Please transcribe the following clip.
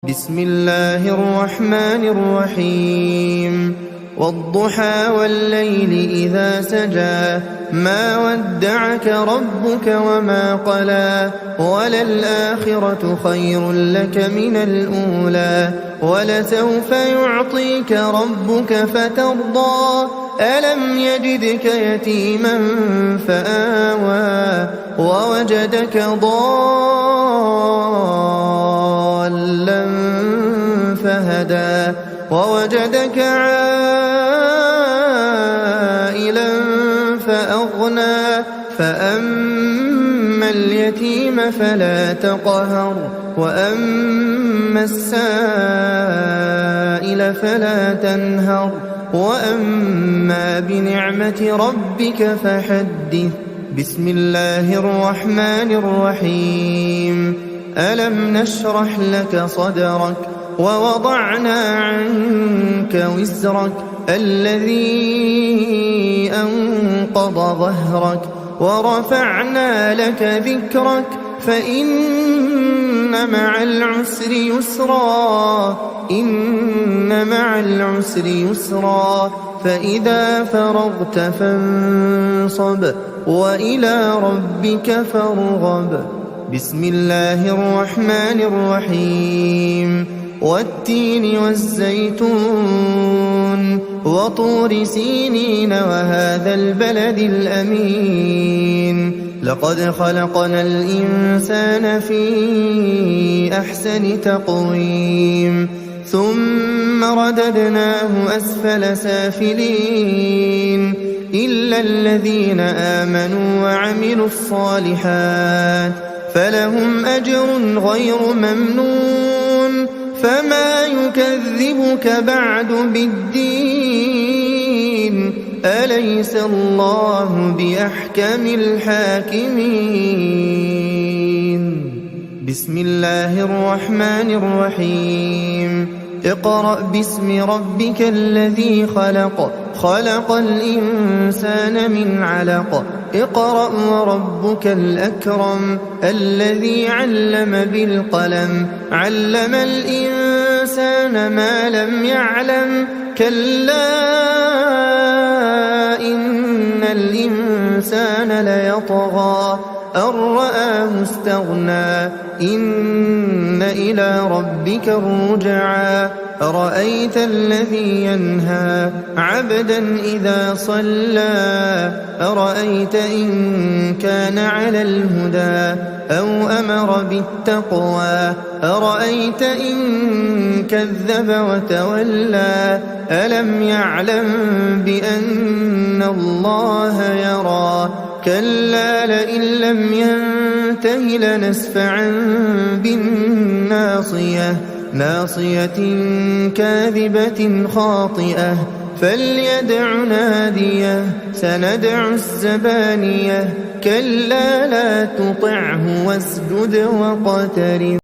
بسم الله الرحمن الرحيم والضحى والليل إذا سجى ما ودعك ربك وما قلى وللآخرة خير لك من الأولى ولسوف يعطيك ربك فترضى ألم يجدك يتيما فآوى ووجدك ضالا فهدى ووجدك عائلا فأغنى فأما اليتيم فلا تقهر وأما السائل فلا تنهر وأما بنعمة ربك فحدث. بسم الله الرحمن الرحيم ألم نشرح لك صدرك ووضعنا عنك وزرك الذي أنقض ظهرك ورفعنا لك ذكرك فإن مع العسر يسرا إن مع العسر يسرا فإذا فرغت فانصب وإلى ربك فارغب. بسم الله الرحمن الرحيم والتين والزيتون وطور سينين وهذا البلد الأمين لقد خلقنا الإنسان في أحسن تقويم ثم رددناه أسفل سافلين إلا الذين آمنوا وعملوا الصالحات فلهم أجر غير ممنون فما يكذبك بعد بالدين أليس الله بأحكم الحاكمين. بسم الله الرحمن الرحيم اقرأ باسم ربك الذي خلق خلق الإنسان من علق اقرأ وربك الأكرم الذي علم بالقلم علم الإنسان ما لم يعلم كلا إن الإنسان ليطغى أن رآه استغنى إن إلى ربك الرجعى أرأيت الذي ينهى عبدا إذا صلى أرأيت إن كان على الهدى أو أمر بالتقوى أرأيت إن كذب وتولى ألم يعلم بأن الله يرى كلا لئن لم ينته لنسفعا بالناصية ناصية كاذبة خاطئة فليدع ناديه سندع الزبانية كلا لا تطعه واسجد واقترب.